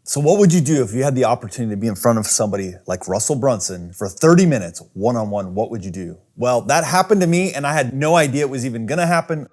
So what would you do if you had the opportunity to be in front of somebody like Russell Brunson for 30 minutes, one-on-one? What would you do? Well, that happened to me and I had no idea it was even gonna happen.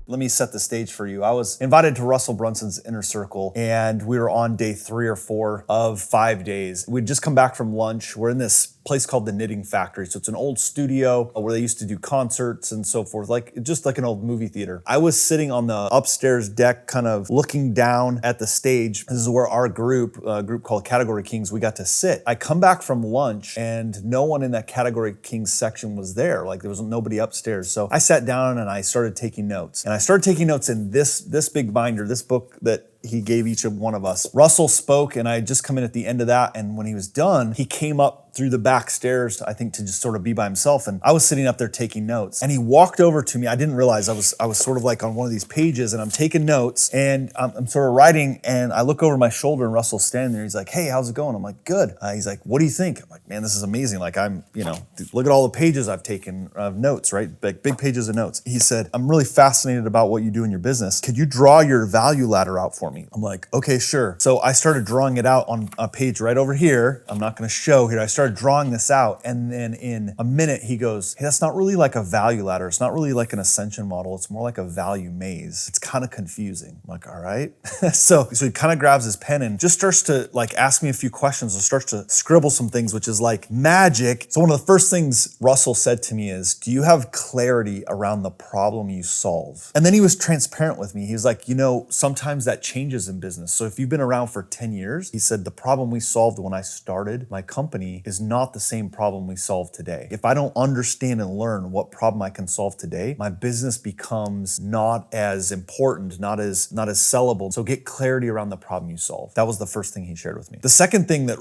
Let me set the stage for you. I was invited to Russell Brunson's inner circle and we were on day 3 or 4 of 5 days. We'd just come back from lunch. We're in this place called the Knitting Factory. So it's an old studio where they used to do concerts and so forth, just like an old movie theater. I was sitting on the upstairs deck, kind of looking down at the stage. This is where our group, a group called Category Kings, we got to sit. I come back from lunch and no one in that Category Kings section was there. Like there was nobody upstairs. So I sat down and I started taking notes. And I started taking notes in this big binder, this book that he gave each of one of us. Russell spoke and I had just come in at the end of that. And when he was done, he came up through the back stairs, I think to just sort of be by himself. And I was sitting up there taking notes and he walked over to me. I didn't realize I was sort of like on one of these pages and I'm taking notes and I'm sort of writing and I look over my shoulder and Russell's standing there. He's like, "Hey, how's it going?" I'm like, "Good." He's like, "What do you think?" I'm like, "Man, this is amazing. Like look at all the pages I've taken of notes, right? Like big pages of notes." He said, "I'm really fascinated about what you do in your business. Could you draw your value ladder out for me?" I'm like, "Okay, sure." So I started drawing it out on a page right over here. I'm not gonna show here. I started drawing this out and then in a minute he goes, "Hey, that's not really like a value ladder. It's not really like an ascension model. It's more like a value maze. It's kind of confusing." I'm like, "All right." So he kind of grabs his pen and just starts to like ask me a few questions and starts to scribble some things, which is like magic. So one of the first things Russell said to me is, "Do you have clarity around the problem you solve?" And then he was transparent with me. He was like, "Sometimes that changes in business. So if you've been around for 10 years, he said, the problem we solved when I started my company is not the same problem we solve today. If I don't understand and learn what problem I can solve today, my business becomes not as important, not as sellable. So get clarity around the problem you solve." That was the first thing he shared with me. The second thing that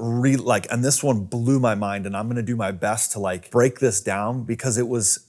and this one blew my mind, and I'm gonna do my best to break this down because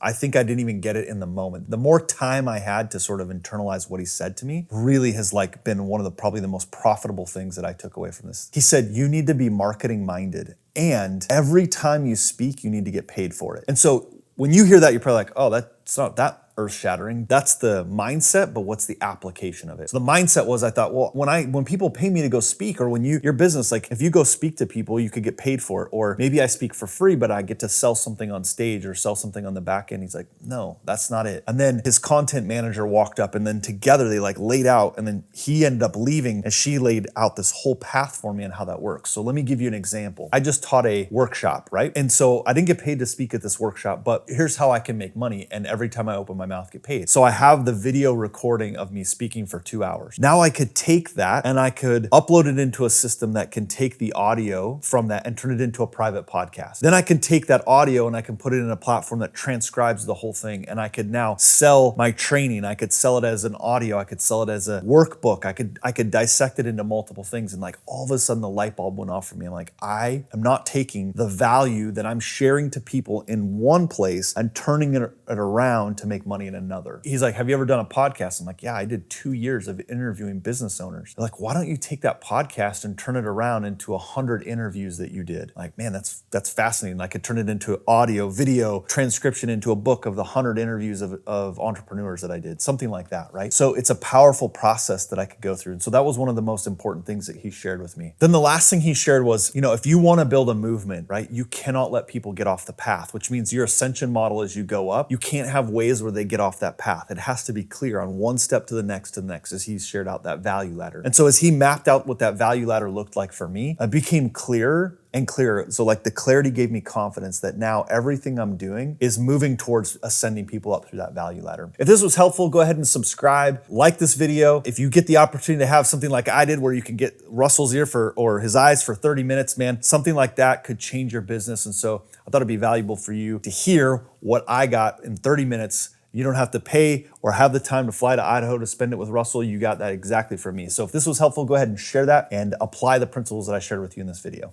I think I didn't even get it in the moment. The more time I had to sort of internalize what he said to me really has been one of probably the most profitable things that I took away from this. He said, "You need to be marketing minded. And every time you speak, you need to get paid for it." And so when you hear that, you're probably like, "Oh, that's not that earth-shattering." That's the mindset, but what's the application of it? So the mindset was, I thought, well, when people pay me to go speak, or when your business, if you go speak to people, you could get paid for it. Or maybe I speak for free, but I get to sell something on stage or sell something on the back end. He's like, "No, that's not it." And then his content manager walked up and then together they laid out, and then he ended up leaving and she laid out this whole path for me on how that works. So let me give you an example. I just taught a workshop, right? And so I didn't get paid to speak at this workshop, but here's how I can make money. And every time I open my mouth, get paid. So I have the video recording of me speaking for 2 hours. Now I could take that and I could upload it into a system that can take the audio from that and turn it into a private podcast. Then I can take that audio and I can put it in a platform that transcribes the whole thing. And I could now sell my training. I could sell it as an audio. I could sell it as a workbook. I could dissect it into multiple things. And all of a sudden the light bulb went off for me. I'm like, I am not taking the value that I'm sharing to people in one place and turning it around to make money in another. He's like, "Have you ever done a podcast?" I'm like, "Yeah, I did 2 years of interviewing business owners." They're like, "Why don't you take that podcast and turn it around into 100 interviews that you did?" I'm like, "Man, that's fascinating. I could turn it into audio, video, transcription into a book of the 100 interviews of entrepreneurs that I did." Something like that, right? So it's a powerful process that I could go through. And so that was one of the most important things that he shared with me. Then the last thing he shared was, if you want to build a movement, right, you cannot let people get off the path, which means your ascension model as you go up, you can't have ways where they get off that path. It has to be clear on one step to the next as he's shared out that value ladder. And so as he mapped out what that value ladder looked like for me, it became clearer and clearer. So the clarity gave me confidence that now everything I'm doing is moving towards ascending people up through that value ladder. If this was helpful, go ahead and subscribe, like this video. If you get the opportunity to have something like I did where you can get Russell's ear or his eyes for 30 minutes, man, something like that could change your business. And so I thought it'd be valuable for you to hear what I got in 30 minutes. You don't have to pay or have the time to fly to Idaho to spend it with Russell. You got that exactly from me. So if this was helpful, go ahead and share that and apply the principles that I shared with you in this video.